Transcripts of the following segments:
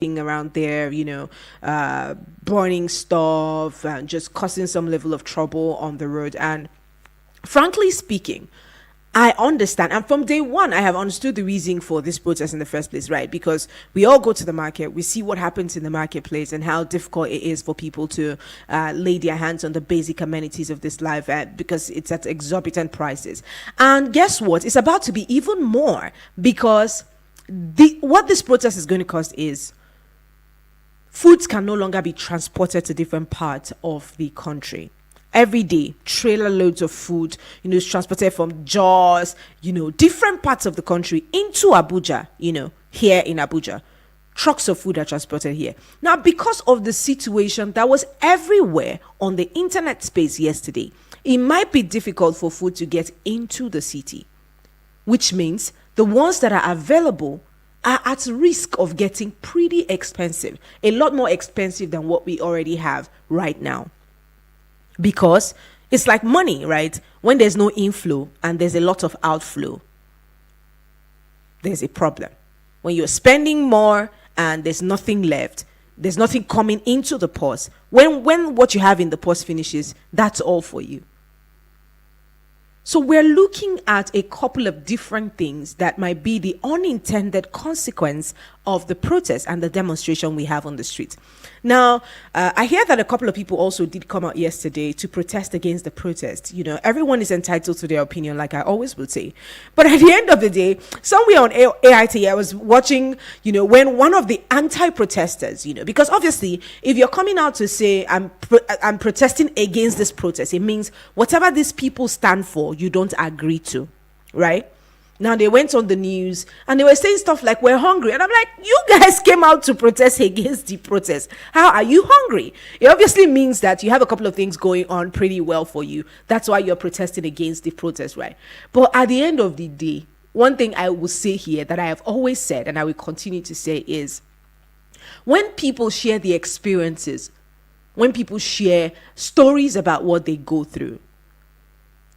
around there, burning stuff and just causing some level of trouble on the road. And frankly speaking, I understand. And from day one, I have understood the reason for this protest in the first place, right? Because we all go to the market, we see what happens in the marketplace and how difficult it is for people to lay their hands on the basic amenities of this life because it's at exorbitant prices. And guess what? It's about to be even more because what this protest is going to cost is foods can no longer be transported to different parts of the country. Every day, trailer loads of food, is transported from Jaws, different parts of the country into Abuja, here in Abuja. Trucks of food are transported here. Now, because of the situation that was everywhere on the internet space yesterday, it might be difficult for food to get into the city, which means the ones that are available are at risk of getting pretty expensive, a lot more expensive than what we already have right now. Because it's like money, right? When there's no inflow and there's a lot of outflow, there's a problem. When you're spending more and there's nothing left, there's nothing coming into the purse. When what you have in the purse finishes, that's all for you. So we're looking at a couple of different things that might be the unintended consequence of the protest and the demonstration we have on the street. Now, I hear that a couple of people also did come out yesterday to protest against the protest. Everyone is entitled to their opinion, like I always would say. But at the end of the day, somewhere on AIT, I was watching, when one of the anti-protesters, because obviously, if you're coming out to say, I'm protesting against this protest, it means whatever these people stand for, you don't agree to, right? Now they went on the news and they were saying stuff like, we're hungry. And I'm like, you guys came out to protest against the protest. How are you hungry? It obviously means that you have a couple of things going on pretty well for you. That's why you're protesting against the protest, right? But at the end of the day, one thing I will say here that I have always said and I will continue to say is, when people share the experiences, when people share stories about what they go through,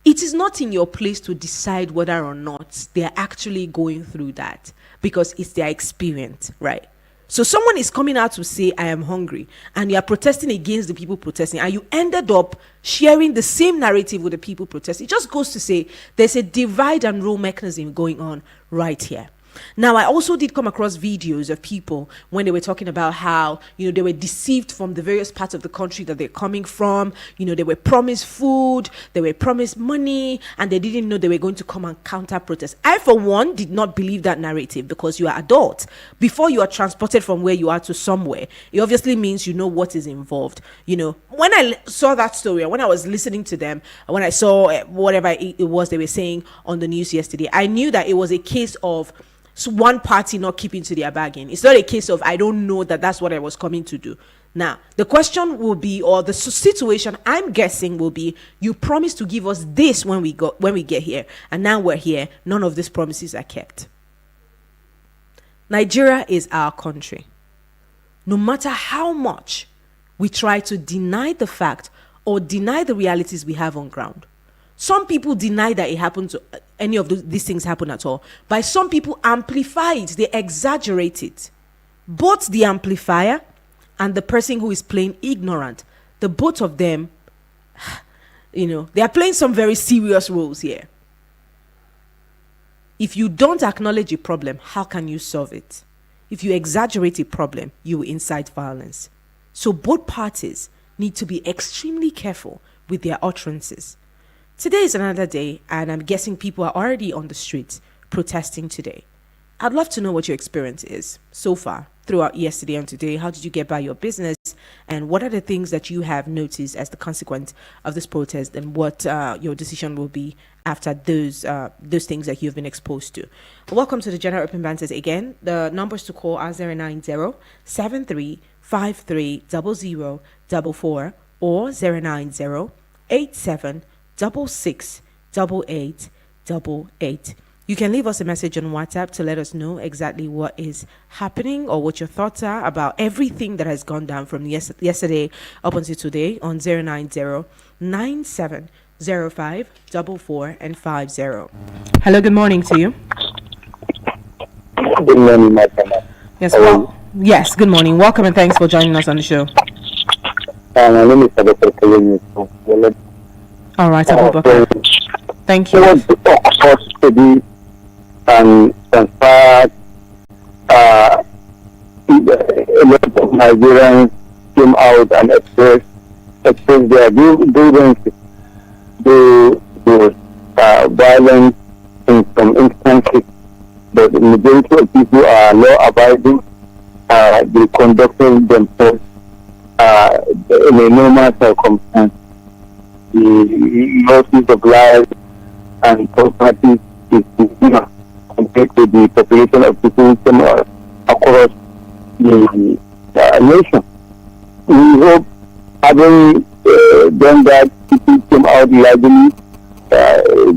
it is not in your place to decide whether or not they're actually going through that because it's their experience, right? So someone is coming out to say, I am hungry, and you are protesting against the people protesting, and you ended up sharing the same narrative with the people protesting. It just goes to say there's a divide and rule mechanism going on right here. Now, I also did come across videos of people when they were talking about how, they were deceived from the various parts of the country that they're coming from. They were promised food, they were promised money, and they didn't know they were going to come and counter protest. I, for one, did not believe that narrative because you are adult. Before you are transported from where you are to somewhere, it obviously means you know what is involved. When I saw that story, and when I was listening to them, and when I saw whatever it was they were saying on the news yesterday, I knew that it was a case of one party not keeping to their bargain. It's not a case of I don't know that that's what I was coming to do. Now, the question will be, or the situation I'm guessing will be, you promised to give us this when we get here, and now we're here. None of these promises are kept. Nigeria is our country. No matter how much we try to deny the fact or deny the realities we have on ground, some people deny that it happened to any of these things happen at all. But some people amplify it. They exaggerate it. Both the amplifier and the person who is playing ignorant, the both of them, they are playing some very serious roles here. If you don't acknowledge a problem, how can you solve it? If you exaggerate a problem, you will incite violence. So both parties need to be extremely careful with their utterances. Today is another day, and I'm guessing people are already on the streets protesting today. I'd love to know what your experience is so far throughout yesterday and today. How did you get by your business? And what are the things that you have noticed as the consequence of this protest, and what your decision will be after those things that you've been exposed to? Welcome to the General Open Banters again. The numbers to call are 090-7353-0044 or 090-8766-8888. You can leave us a message on WhatsApp to let us know exactly what is happening or what your thoughts are about everything that has gone down from yesterday up until today on 090-9705-44 and 50. Hello, good morning to you. Good morning, my friend. Yes, Yes, good morning. Welcome and thanks for joining us on the show. My name is Abubakar. All right, Abubakar. Thank you. I want to talk about study and transfer. A lot of Nigerians came out and expressed their grievances to violence in some instances. But the majority of people are law-abiding. They conducting themselves in a normal circumstance. The losses of life and property is compared to the population of people across the nation. We hope, having done that, people came out largely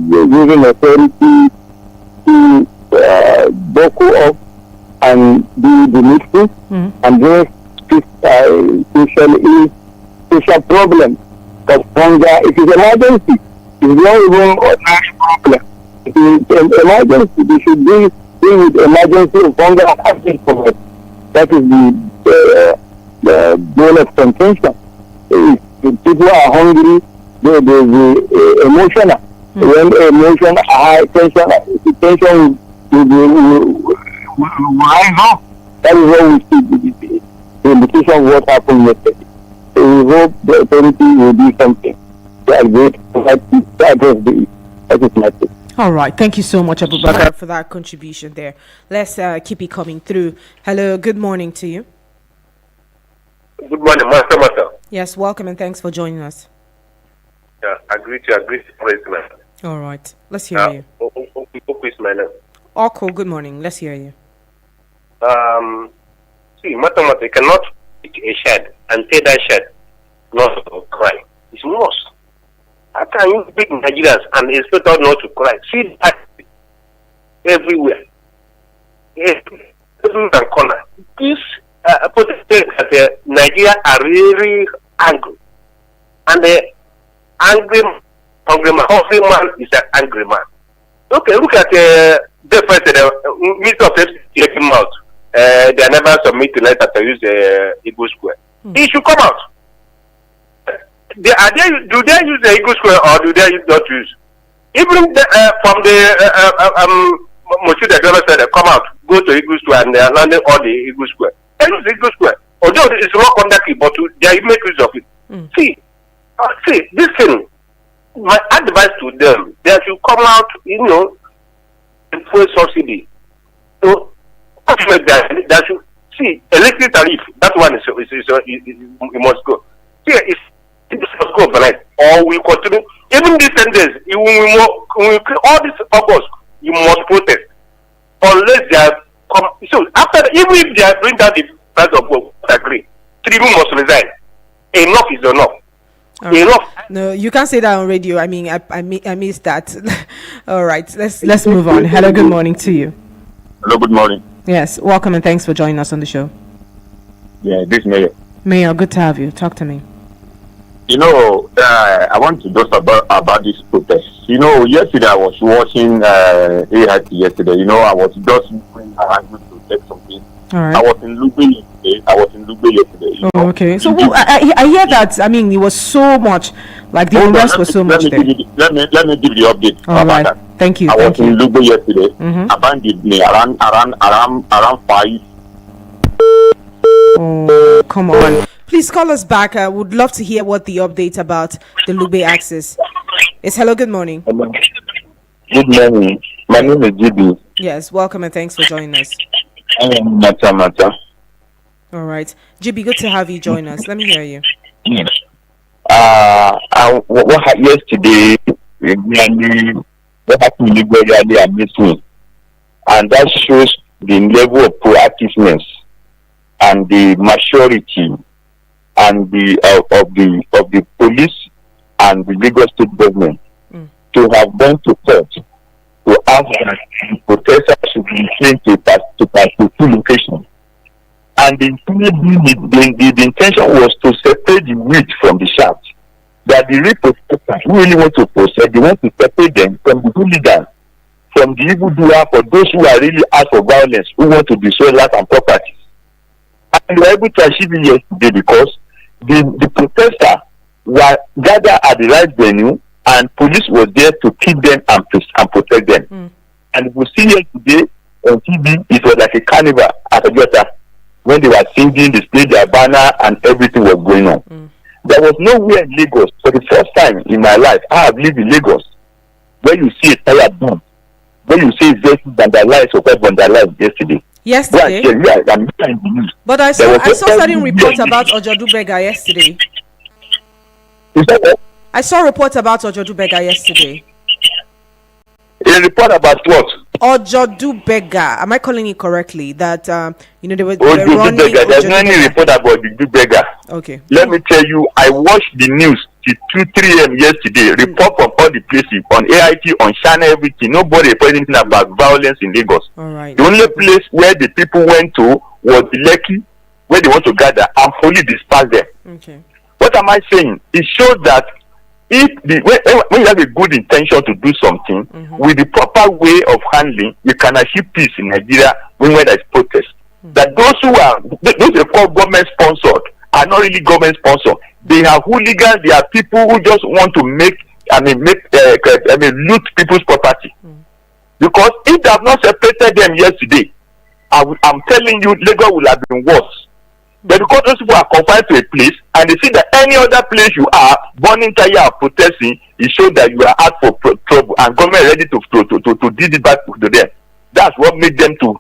giving authority to buckle up and do the needful and address social problems of hunger. It is emergency. It's not even ordinary problem. It is an emergency. We should deal with emergency of hunger and acting for it. That is the goal of contention. If people are hungry, they be emotional. When emotion high tension will rise up. That is what we see the indication of what happened yesterday. So we hope the authority will do something to address the that is my thing. All right. Thank you so much, Abubakar, for that contribution there. Let's keep it coming through. Hello. Good morning to you. Good morning, Master. Yes. Welcome and thanks for joining us. Yeah, agree to President. All right. Let's hear you. Orko, good morning. Let's hear you. See, Master cannot pick a shed and say that shed not to cry. It's lost. How can you pick Nigerians and expect us not to cry? See that everywhere. Every corner. This protesters that Nigeria are really angry. And the hungry man is an angry man. Okay, look at the president, Minister of State came out. They never submit tonight that they use Eagle Square. He should come out. Do they use the Eagle Square or do they not use? Even from the Monsieur the governor said, come out, go to Eagle Square and they are landing all the Eagle Square. They use Eagle Square. Although it's not conducted, but they make use of it. See, this thing, my advice to them, they should come out, and fuel subsidy. So, that should see electric tariff. That one it must go. See, it must go overnight, or we continue. Even these 10 days, all this August, you must protest unless they are come. So after, even if they bring down the price of work, agree. Tribune must resign. Enough is enough. Enough. No, you can't say that on radio. I mean, I missed that. All right, let's move on. Hello, good morning to you. Hello, good morning. Yes, welcome and thanks for joining us on the show. Yeah, this Mayor. Mayor, good to have you. Talk to me. I want to just about this protest. Yesterday I was watching AIT yesterday. I was just going around to take something. All right. I was in Lugbe yesterday. Oh, okay. So I hear that. I mean, it was so much. Like the unrest was so much there. Let me give you the update about right. That. Thank you. I was in Lugbe yesterday. Abandoned me around 5. Oh, come on. Please call us back. I would love to hear what the update about the Lugbe axis is. Hello, good morning. Good morning. My name is GB. Yes, welcome and thanks for joining us. Mata. All right. GB, good to have you join us. Let me hear you. What yesterday, what happened in Liberia amazed me. And that shows the level of proactiveness and the maturity and of the police and the Lagos state government to have gone to court to ask that protesters should be trained to pass to 2 locations. And the intention was to separate the wheat from the chaff. That the real protesters who really want to protest, they want to separate them from the hooligans, from the evildoer, for those who are really out for violence, who want to destroy life and property. And we were able to achieve it yesterday because the protesters were gathered at the right venue, and police was there to keep them and protect them. And we see yesterday on TV, it was like a carnival at Atlanta when they were singing, displaying their banner, and everything was going on. There was nowhere in Lagos for the first time in my life. I have lived in Lagos where you see a tire bomb, where you see vehicles vandalized or vandalized yesterday. Yesterday? Yeah, but I saw certain reports about Ojodu Beggar yesterday. Is that what? I saw reports about Ojodu Beggar yesterday. A report about what? Ojodu Beggar. Am I calling it correctly? That they were running. There's no any report about the beggar. Okay. Let me tell you, I watched the news till 2-3 a.m. yesterday. Report from all the places on AIT, on China, everything. Nobody reported anything about violence in Lagos. All right. The only place where the people went to was the Lekki, where they want to gather, and police dispersed them. Okay. What am I saying? It shows that when you have a good intention to do something, with the proper way of handling, you can achieve peace in Nigeria when there is protest. That those who call government sponsored are not really government sponsored. They are hooligans. They are people who just want to loot people's property. Because if they have not separated them yesterday, I'm telling you, Lagos will have been worse. But because those people are confined to a place, and they see that any other place you are, burning tire or protesting, it shows that you are out for trouble, and government is ready to deal it back to them. That's what made them to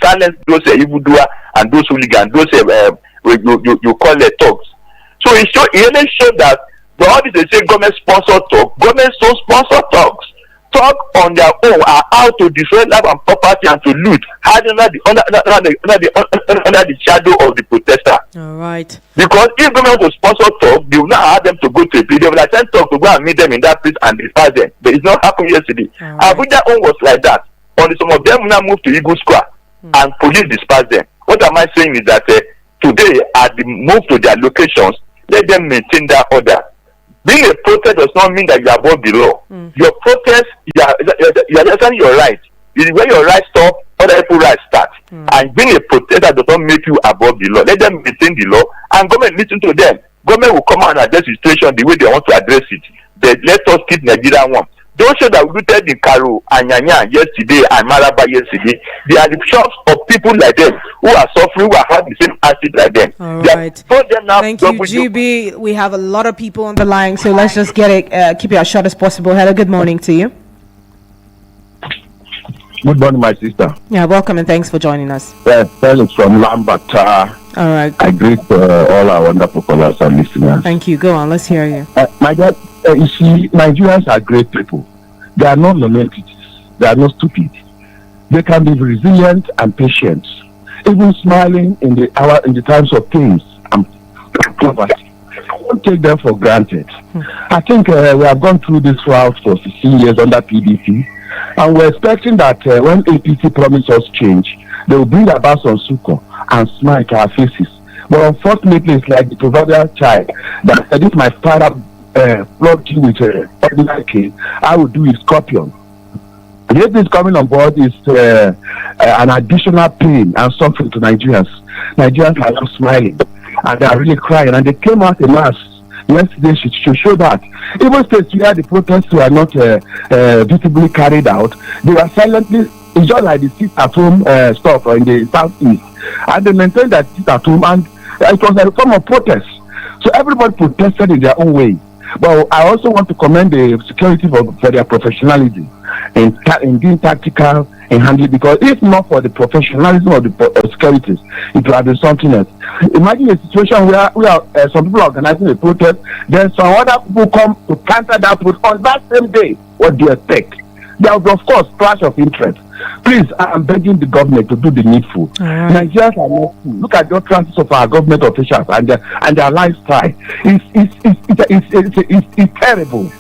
silence those evildoers and those hooligans, those you call the thugs. So it really showed that the all this they say government sponsored thugs, government so sponsored thugs. Talk on their own are out to destroy life and property and to loot, hiding under the shadow of the protester. All right. Because if government to sponsor talk, they will not have them to go to a place. They will send talk to go and meet them in that place and disperse them. But it's not happened yesterday. Right. Abuja own was like that. Only some of them now moved to Eagle Square and police dispersed them. What am I saying is that today, at the move to their locations, let them maintain that order. Being a protest does not mean that you are above the law. Your protest, you are understanding your right. It is when your right stop, other people's right start. And being a protester does not make you above the law. Let them maintain the law, and government listen to them. Government will come out and address the situation the way they want to address it. But let us keep Nigeria warm. Don't show that we looted in Karo and Nyanya yesterday and Maraba yesterday. They are the shops of people like them who are suffering, who are having the same acid like them. All right. Thank you, GB. We have a lot of people on the line, so let's just get it. Keep it as short as possible. Hello, good morning to you. Good morning, my sister. Yeah, welcome and thanks for joining us. Felix from Lambert. All right. I greet all our wonderful callers and listeners. Thank you. Go on. Let's hear you. My dad, you see, Nigerians are great people. They are not nonentities. They are not stupid. They can be resilient and patient, even smiling in the times of pains and poverty. Don't take them for granted. I think we have gone through this route for 16 years under PDP, and we're expecting that when APC promise us change, they will bring about some succor and smile to our faces. But unfortunately, it's like the proverbial child that said, if my father flogged you with ordinary cane, I will do a scorpion. Yet this coming on board is an additional pain and suffering to Nigerians. Nigerians are now smiling and they are really crying, and they came out in mass yesterday to show that even states where the protests were not visibly carried out, they were silently. It's just like the sit-at-home stuff in the southeast, and they maintained that sit-at-home, and it was a form of protest. So everybody protested in their own way. But I also want to commend the security for their professionalism in being tactical in handling, because if not for the professionalism of the securities, it would have been something else. Imagine a situation where some people are organizing a protest, then some other people come to counter that protest on that same day. What do you expect? There will be, of course, clash of interest. Please, I am begging the government to do the needful. Nigerians are not fool. Look at the utterances of our government officials and their lifestyle. It's terrible.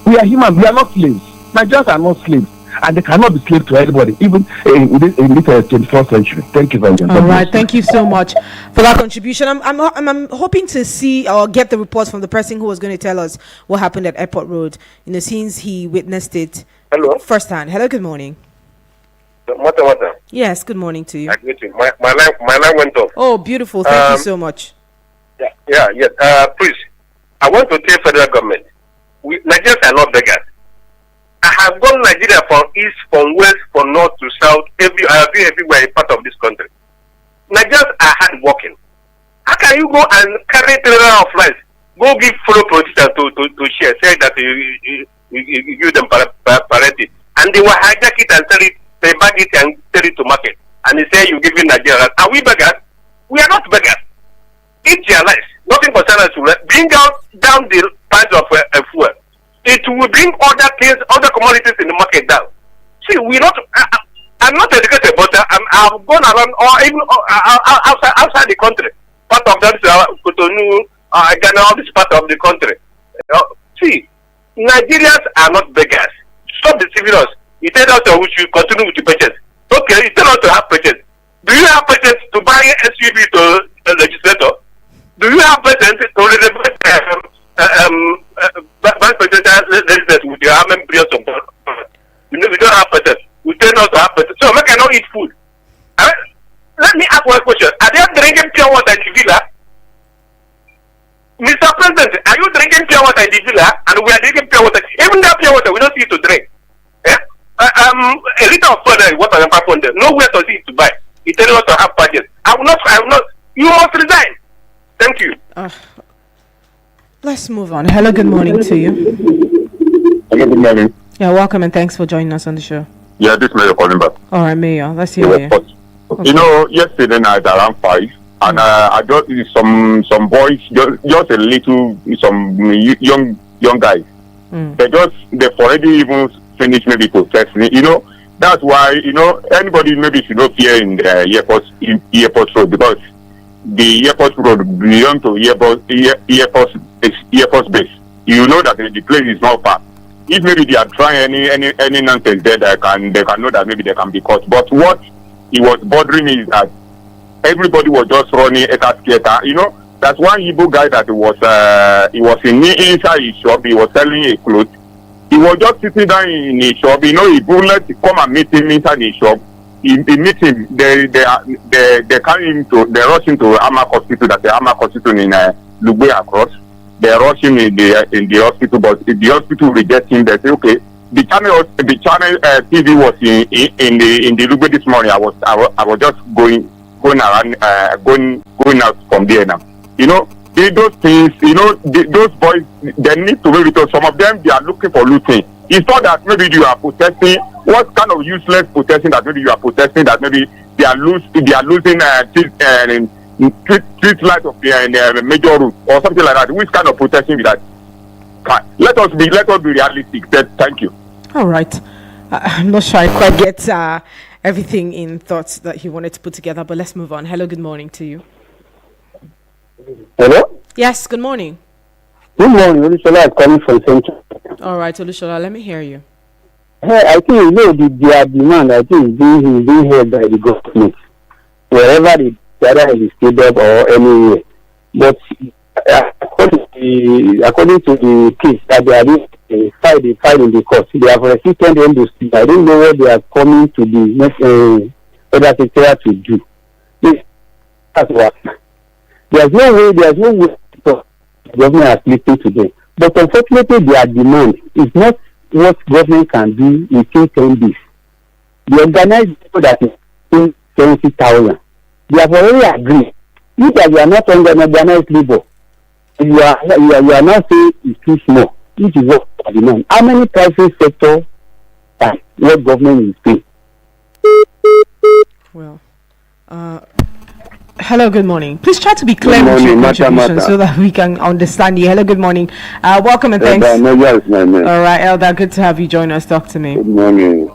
We are human. We are not slaves. Nigerians are not slaves, and they cannot be slaves to anybody, even in this 21st century. Thank you very much. All right, thank you so much for that contribution. I'm hoping to see or get the reports from the person who was going to tell us what happened at Airport Road. Since he witnessed it firsthand. Hello, good morning. What? Yes, good morning to you. I greet you. My line went off. Oh, beautiful. Thank you so much. Yeah. Please, I want to tell federal government, Nigerians are not beggars. I have gone Nigeria from east, from west, from north to south. I have been everywhere in part of this country. Nigerians are hard working. How can you go and carry trailer of rice, go give fellow politicians to share, say that you give them priority, and they will hijack it and sell it, they bag it and sell it to market, and they say you give it Nigerians. Are we beggars? We are not beggars. Eat your rice. Nothing concerns us. Bring down the price of fuel. It will bring other things, other commodities in the market down. See, I'm not educated, but I've gone around, or even outside the country. Part of that is Cotonou, Ghana, all this part of the country. See, Nigerians are not beggars. Stop deceiving us. You tell us that we should continue with the patience. Okay, you tell us to have patience. Do you have patience to buy SUV to a legislator? Do you have patience to reserve bank presidential residence with your armament billions of dollars? We don't have patience. We tell us to have patience. So we cannot eat food. Let me ask one question. Are they drinking pure water in the villa? Mr. President, are you drinking pure water in the villa? And we are drinking pure water. Even that pure water, we don't see it to drink. Yeah? A liter of water, water and 500. Nowhere to see it to buy. He tells us to have budget. I will not. You must resign. Thank you. Let's move on. Hello, good morning to you. Hello, good morning. Yeah, welcome and thanks for joining us on the show. Yeah, this Mayor calling back. All right, Mayor. Let's hear you. Okay. You know, yesterday night around 5, and I got some boys, just a little, some young guys. They've already even finished maybe protesting. You know, that's why, anybody maybe should not fear in the airport road, because the airport road belongs to airport base. You know that the place is not far. If maybe they are trying any nonsense there, they can know that maybe they can be caught. But what it was bothering me is that everybody was just running skater. That's one Igbo guy that he was inside his shop. He was selling a clothes. He was just sitting down in his shop. He wouldn't come and meet him inside his shop. He meet him. They carry him they rush him to Amak Hospital. That's the Amak Hospital in Lugbe across. They rush him in the hospital, but the hospital rejects him. They say, okay. The channel TV was in the Lugbe this morning. I was just going around, going out from there now. Those things, those boys, they need to maybe, because some of them, they are looking for looting. It's not that maybe you are protesting. What kind of useless protesting that maybe you are protesting that maybe they are losing street light of the major route or something like that? Which kind of protesting is that? Let us be realistic. Thank you. All right. I'm not sure I quite get everything in thoughts that he wanted to put together, but let's move on. Hello, good morning to you. Hello? Yes, good morning. Good morning. Olushola is calling from Central. All right, Olushola, let me hear you. Hey, I think their demand, I think, is being heard by the government, wherever whether in the stadium or anywhere. But according to the case that they are doing, fight in the court, they have resisted the industry. I don't know what they are coming to the next other secretariat to do. That's what. There's no way the government has listened to them. But unfortunately, their demand is not what government can do within 10 days. The organized people that is in 70,000, they have already agreed. If that you are not under organized labor, you are not saying it's too small. This is what demand. How many private sector what government is paying? Well, hello, good morning. Please try to be clear with your contribution so that we can understand you. Hello, good morning. Welcome and thanks. All right, Elder, good to have you join us. Talk to me. Good morning.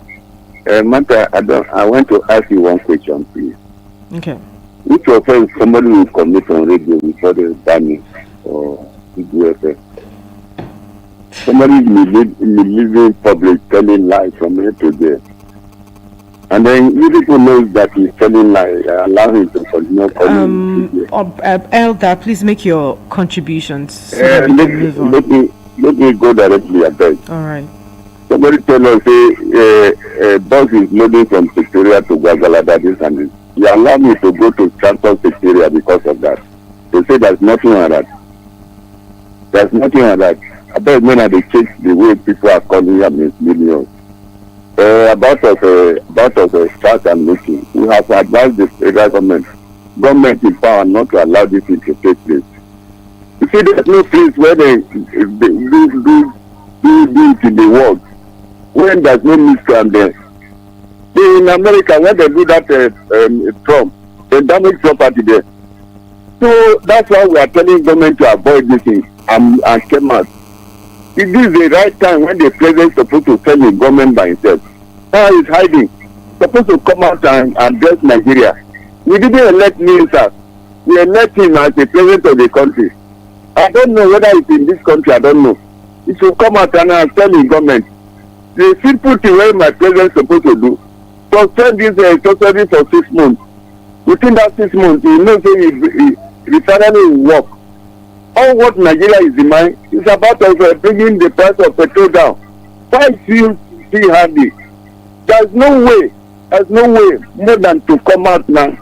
Mata, I want to ask you one question, please. Okay. Which offense somebody will commit on radio before the banning or UFS? Somebody in public telling lies from here to there. And then you people know that he's telling lies, allow him to continue calling. Elder, please make your contributions. So let me go directly, I beg. All right. Somebody tell us, say, bus is loading from Secretariat to Guagalada, this and this. You allow me to go to Transport Secretariat because of that. They say there's nothing like that. There's nothing like that. I bet when they change the way people are calling them millions. About start and meeting, we have advised the federal government in power not to allow this thing to take place. You see, there's no place where they do it in the world when there's no miscreant there. In America, when they do that Trump, they damage property there. So that's why we are telling government to avoid this thing and come out. It is the right time when the president is supposed to tell the government by himself. Now he's hiding. Supposed to come out and address Nigeria. We didn't elect ministers. We elect him as the president of the country. I don't know whether it's in this country, I don't know. He should come out and tell the government. The simple thing where my president is supposed to do, suspend this subsidy for 6 months. Within that 6 months, you know, say he finally will work. All what Nigeria is in mind is about us bringing the price of petrol down. Why still handy? There's no way more than to come out now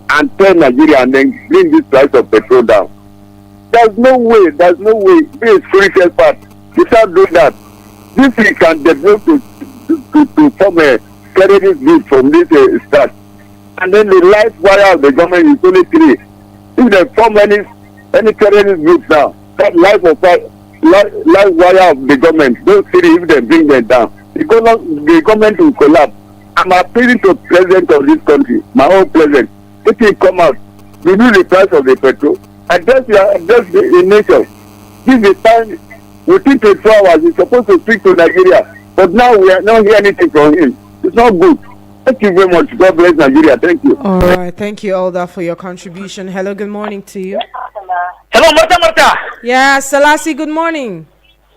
and tell Nigeria and then bring this price of petrol down. There's no way. Be a spiritual part. Without doing that, this we can develop to form a terrorist group from this start. And then the life wire of the government is only 3. If they form any terrorist group now, that life wire of the government, those 3, if they bring them down, the government will collapse. I'm appealing to the president of this country, my own president, if he come out, reduce the price of the petrol, address the nation. Give the time, within 24 hours, he's supposed to speak to Nigeria. But now we are not hearing anything from him. It's not good. Thank you very much. God bless Nigeria. Thank you. All right. Thank you, Alda, for your contribution. Hello, good morning to you. Hello, Martha. Yeah, Selassie, good morning.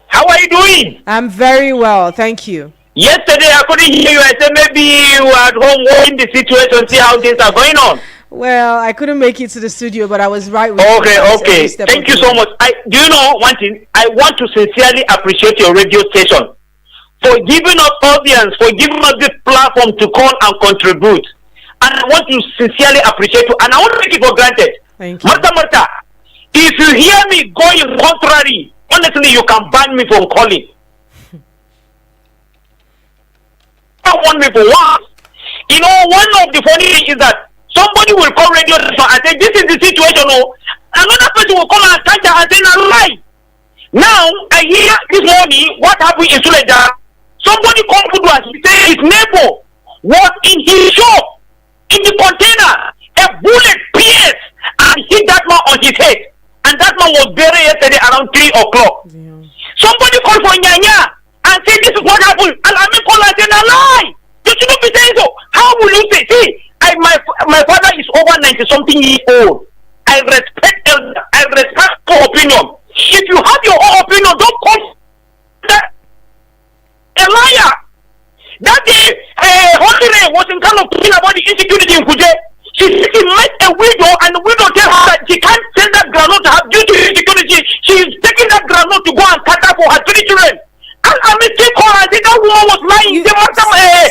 How are you doing? I'm very well. Thank you. Yesterday, I couldn't hear you. I said maybe you were at home watching the situation, see how things are going on. Well, I couldn't make it to the studio, but I was right with you. Okay. Thank you so much. Do you know one thing? I want to sincerely appreciate your radio station for giving us audience, for giving us this platform to call and contribute. And I want to sincerely appreciate you. And I won't take it for granted. Thank you. Martha, if you hear me going contrary, honestly, you can ban me from calling. I want me for once. You know, one of the funny things is that somebody will call radio station and say, this is the situation. Oh. Another person will call and catch her and say, no lie. Now, I hear this morning what happened in Suleja. Somebody called to us and say his neighbor was in his shop, in the container. A bullet pierced and hit that man on his head. And that man was buried yesterday around 3 o'clock. Yeah. Somebody called for Nyanya and said, this is what happened. And I call and say, no lie. You shouldn't be saying so. How will you say? See, my father is over 90-something years old. I respect your opinion. If you have your own opinion, don't call that a liar. That day, Hondure was in kind of talking about the insecurity in Kuje. She met a widow, and the widow tell her that she can't send that granola to have due to insecurity. She is taking that granola to go and cut her for her 3 children. And I mean, take her and say that woman was lying.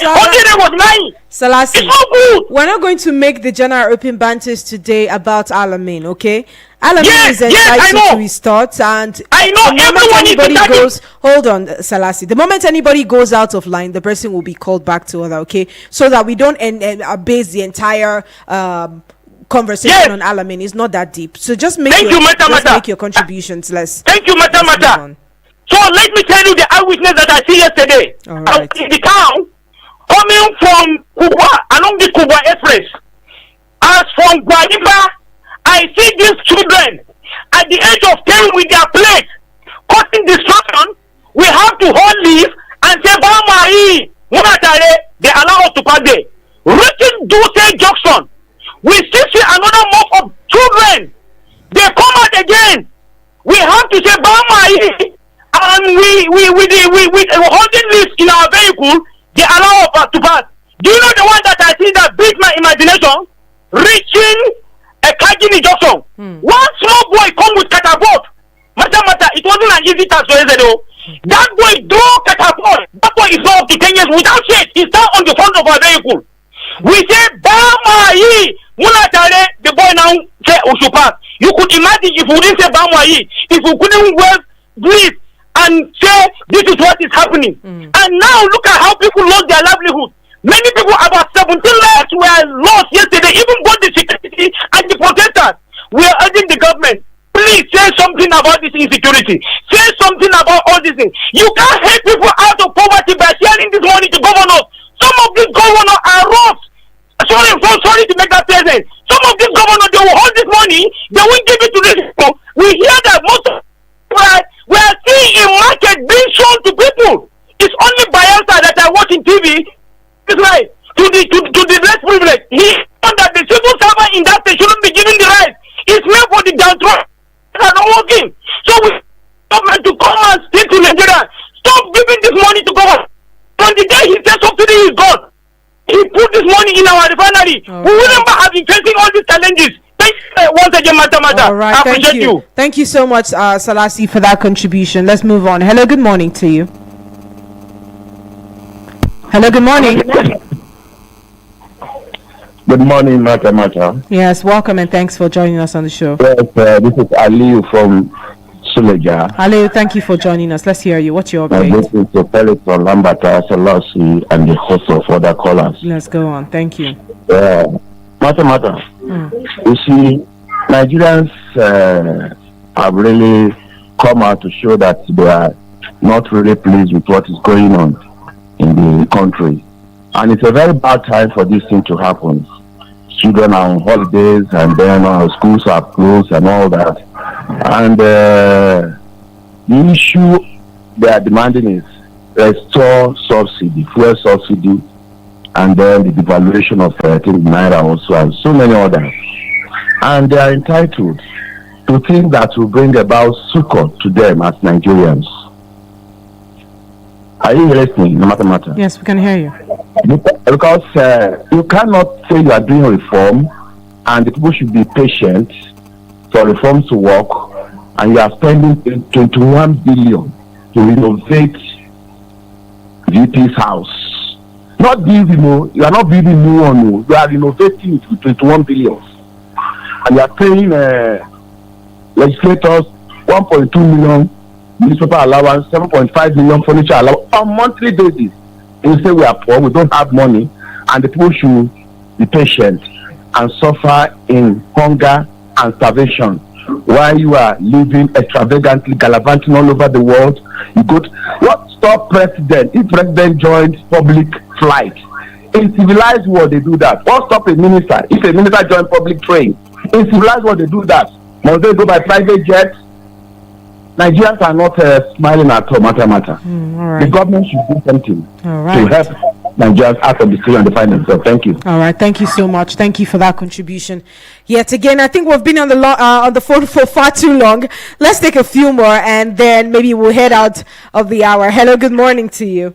Hondure was lying. Selassie, it's not good. We're not going to make the general open banters today about Alamein, okay? Alamein is entitled to his thoughts, and I know anybody goes. Hold on, Selassie. The moment anybody goes out of line, the person will be called back to order, okay? So that we don't base the entire conversation on Alamein. It's not that deep. So just make your contributions less. Thank you, Mata. So let me tell you the eyewitness that I see yesterday. Right. I was in the town, coming from Kuba, along the Kuba Express. As from Guadiba, I see these children at the age of 10 with their plates, causing destruction. We have to hold leave and say, Bamai, they allow us to pass there. Reaching Duse Junction, we still see another mob of children. They come out again. We have to say, Bamai. And we holding this in our vehicle, they allow us to pass. Do you know the one that I see that beat my imagination? Reaching a Kajini junction. One small boy come with catapult. Mata, it wasn't an easy task to though. That boy draw catapult. That boy is 10 years without shit. He stand on the front of our vehicle. We say, Bama yi, Muna Tare, the boy now say Ushupa. You could imagine if we didn't say Bama yi, if we couldn't breathe and say this is what is happening. And now look at how people lost their livelihood. Many people, about 17 lives were lost yesterday, even both the security and the protesters. We are urging the government, please say something about this insecurity. Say something about all these things. You can't help people out of poverty by sharing this money to governors. Some of these governors are rough. Sorry to make that present. Some of these governors, they will hold this money, they won't give it to these people. We hear that most of we are seeing a market being shown to people. It's only Bayelsa that I watch in TV. It's right to the less privileged. He found that the civil servant in that state shouldn't be given the right. It's meant for the downtrodden that are not working. So we government to come and say to Nigeria, stop giving this money to government. From the day he said subsidy is gone, he put this money in our refinery. We wouldn't have been facing all these challenges. Thank you once again, Mata. All right, I appreciate you. Thank you so much, Salasi, for that contribution. Let's move on. Hello, good morning to you. Hello, good morning. Good morning, Mata. Yes, welcome and thanks for joining us on the show. Yes, this is Aliu from Suleja. Aliu, thank you for joining us. Let's hear you. What's your update? This is the Felix from Lambata, Salasi, and the host of other callers. Let's go on. Thank you. Mata. You see, Nigerians have really come out to show that they are not really pleased with what is going on in the country. And it's a very bad time for this thing to happen. Children are on holidays and then schools are closed and all that. And the issue they are demanding is restore subsidy, fuel subsidy, and then the devaluation of I think Naira also and so many others. And they are entitled to things that will bring about succor to them as Nigerians. Are you listening, no matter? Yes, we can hear you. Because you cannot say you are doing reform and the people should be patient for reforms to work, and you are spending 21 billion to renovate VP's house. Not building, you are not building new one, you are renovating it with 21 billion. And you are paying legislators 1.2 million newspaper allowance, 7.5 million furniture allowance on monthly basis. You say we are poor, we don't have money, and the people should be patient and suffer in hunger and starvation while you are living extravagantly, gallivanting all over the world. You go to what stop president? If president joins public flight in civilized world, they do that. What stop a minister? If a minister joins public train in civilized world, they do that. Must they go by private jets? Nigerians are not smiling at all, matter. Right. The government should do something to help Nigerians out of the street and define themselves. Thank you. All right, thank you so much. Thank you for that contribution. Yet again, I think we've been on the phone for far too long. Let's take a few more, and then maybe we'll head out of the hour. Hello, good morning to you.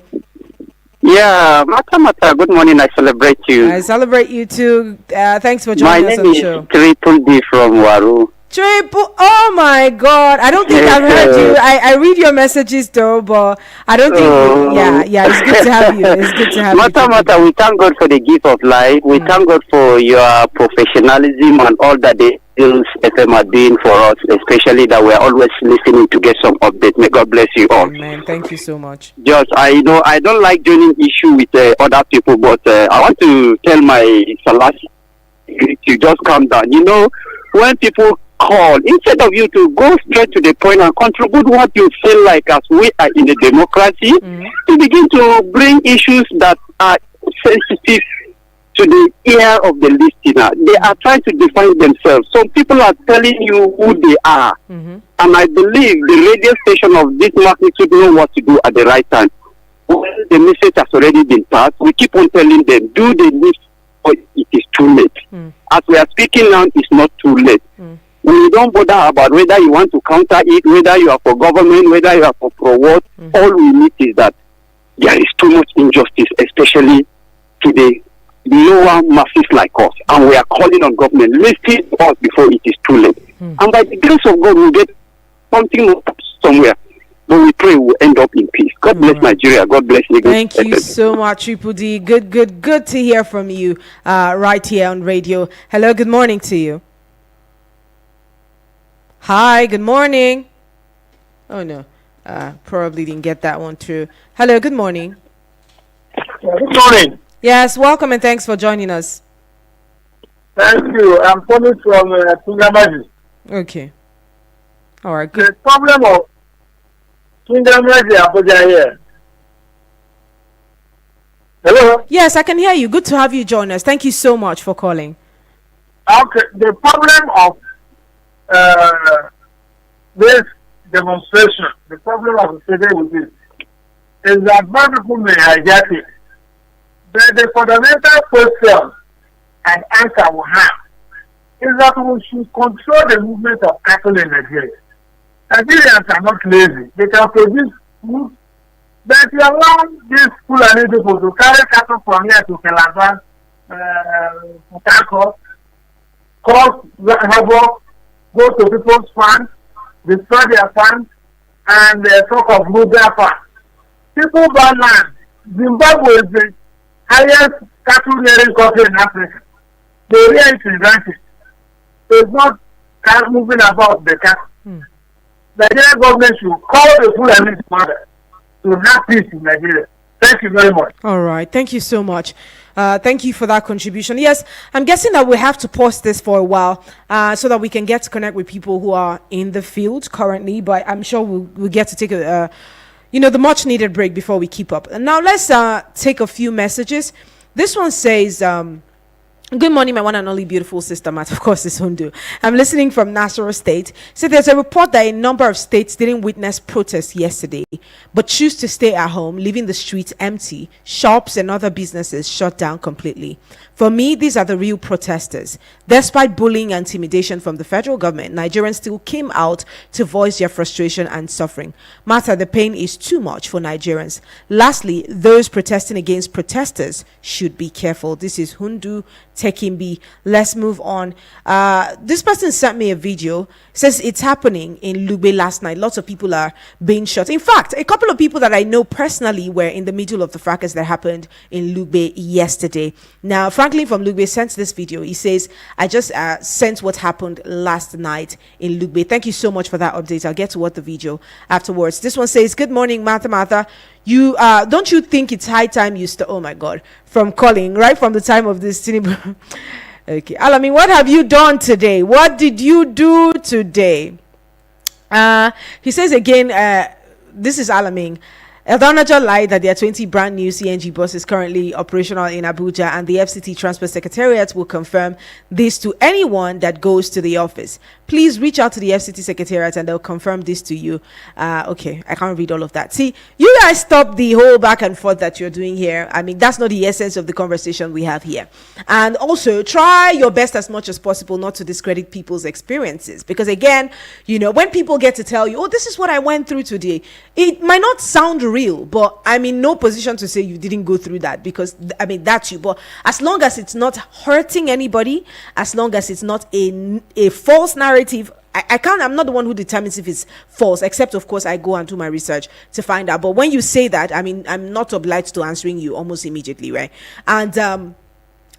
Yeah, Mata, good morning. I celebrate you. I celebrate you too. Thanks for joining us on the show. My name is Triple D from Waru. Oh my God! I don't think I've heard you. I read your messages though, but I don't think. Yeah. It's good to have you. It's good to have you. Mata, we thank God for the gift of life. We thank God for your professionalism and all that the Hills FM are doing for us, especially that we are always listening to get some updates. May God bless you all. Amen. Thank you so much. Just I don't like joining issue with other people, but I want to tell my Salasi to just calm down. When people call, instead of you to go straight to the point and contribute what you feel like, as we are in a democracy, you begin to bring issues that are sensitive to the ear of the listener. They are trying to define themselves. Some people are telling you who they are. And I believe the radio station of this magnitude know what to do at the right time. When the message has already been passed, we keep on telling them, do the needs, or it is too late. As we are speaking now, it's not too late. We don't bother about whether you want to counter it, whether you are for government, whether you are for pro-what. All we need is that there is too much injustice, especially to the lower masses like us. And we are calling on government, listen to us before it is too late. And by the grace of God, we'll get something somewhere. But we pray we'll end up in peace. God bless Nigeria. God bless Lagos. Thank you so much, Triple D. Good to hear from you right here on radio. Hello, good morning to you. Hi, good morning. Oh, no. Probably didn't get that one through. Hello, good morning. Good morning. Yes, welcome and thanks for joining us. Thank you. I'm calling from Tungamaji. Okay. All right, good. The problem of Tungamaji Abuja here. Hello? Yes, I can hear you. Good to have you join us. Thank you so much for calling. Okay, the problem of this demonstration, the problem of today with this, is that bad people may hijack it. But the fundamental question and answer we have is that we should control the movement of cattle in Nigeria. Nigerians are not lazy. They can produce food, but you allow these Fulani people to carry cattle from here to Calabar, Port cause havoc, go to people's farms, destroy their farms, and talk of Muga farms. People buy land. Zimbabwe is the highest cattle rearing country in Africa. They rear it in ranches. So it's not moving about the cattle. The Nigerian government should call the Fulani mother to have peace in Nigeria. Thank you very much. All right. Thank you so much. Thank you for that contribution. Yes, I'm guessing that we have to pause this for a while so that we can get to connect with people who are in the field currently. But I'm sure we'll get to take the much needed break before we keep up. And now let's take a few messages. This one says, good morning, my one and only beautiful sister, Matt. Of course, it's Hundu. I'm listening from Nasarawa State. So there's a report that a number of states didn't witness protests yesterday, but choose to stay at home, leaving the streets empty, shops and other businesses shut down completely. For me, these are the real protesters. Despite bullying and intimidation from the federal government, Nigerians still came out to voice their frustration and suffering. Matter, the pain is too much for Nigerians. Lastly, those protesting against protesters should be careful. This is Hundu Tekimbi. Let's move on. This person sent me a video. Says it's happening in Lugbe last night. Lots of people are being shot. In fact, a couple of people that I know personally were in the middle of the fracas that happened in Lugbe yesterday. Now, Franklin from Lugbe sent this video. He says, I just sent what happened last night in Lugbe. Thank you so much for that update. I'll get to what the video afterwards. This one says, good morning, Martha. You don't you think it's high time you oh my God, from calling right from the time of this okay, Alamin, what have you done today? What did you do today? He says again, this is Alamin. Eldanaja lied that there are 20 brand new CNG buses currently operational in Abuja, and the FCT Transport Secretariat will confirm this to anyone that goes to the office. Please reach out to the FCT Secretariat and they'll confirm this to you. Okay, I can't read all of that. See, you guys stop the whole back and forth that you're doing here. I mean, that's not the essence of the conversation we have here. And also, try your best as much as possible not to discredit people's experiences. Because again, when people get to tell you, oh, this is what I went through today, it might not sound real, but I'm in no position to say you didn't go through that, because that's you. But as long as it's not hurting anybody, as long as it's not a false narrative, I'm not the one who determines if it's false, except of course I go and do my research to find out. But when you say that, I'm not obliged to answering you almost immediately, right? And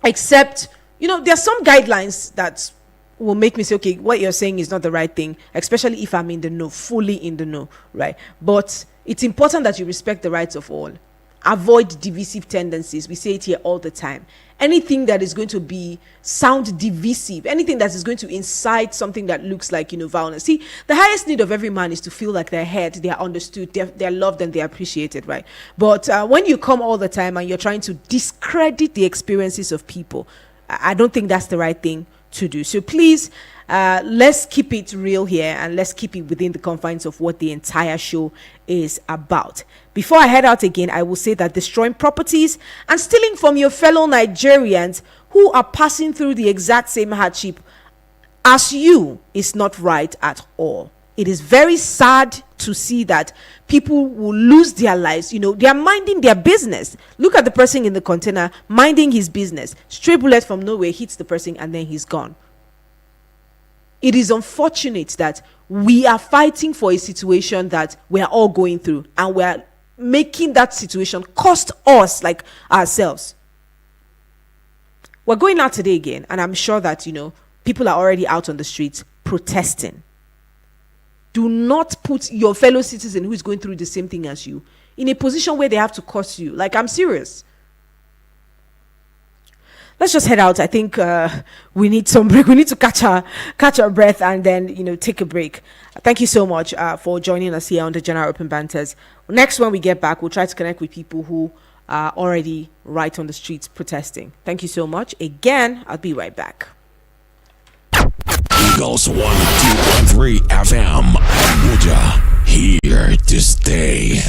except there's some guidelines that will make me say, okay, what you're saying is not the right thing, especially if I'm in the know, fully in the know, right? But it's important that you respect the rights of all. Avoid divisive tendencies. We say it here all the time. Anything that is going to sound divisive, anything that is going to incite something that looks like, violence. See, the highest need of every man is to feel like they're heard, they are understood, they're loved, and they're appreciated, right? But when you come all the time and you're trying to discredit the experiences of people, I don't think that's the right thing to do. So please, let's keep it real here, and let's keep it within the confines of what the entire show is about. Before I head out again, I will say that destroying properties and stealing from your fellow Nigerians who are passing through the exact same hardship as you is not right at all. It is very sad to see that people will lose their lives. They are minding their business. Look at the person in the container minding his business. Stray bullet from nowhere hits the person and then he's gone. it is unfortunate that we are fighting for a situation that we are all going through, and we are making that situation cost us, like ourselves. We're going out today again, and I'm sure that, people are already out on the streets protesting. Do not put your fellow citizen who is going through the same thing as you in a position where they have to cost you. Like, I'm serious. Let's just head out. I think we need some break. We need to catch our breath and then, take a break. Thank you so much for joining us here on the General Open Banters. Next, when we get back, we'll try to connect with people who are already right on the streets protesting. Thank you so much. Again, I'll be right back. Eagles 102.3 FM, Abuja, here to stay.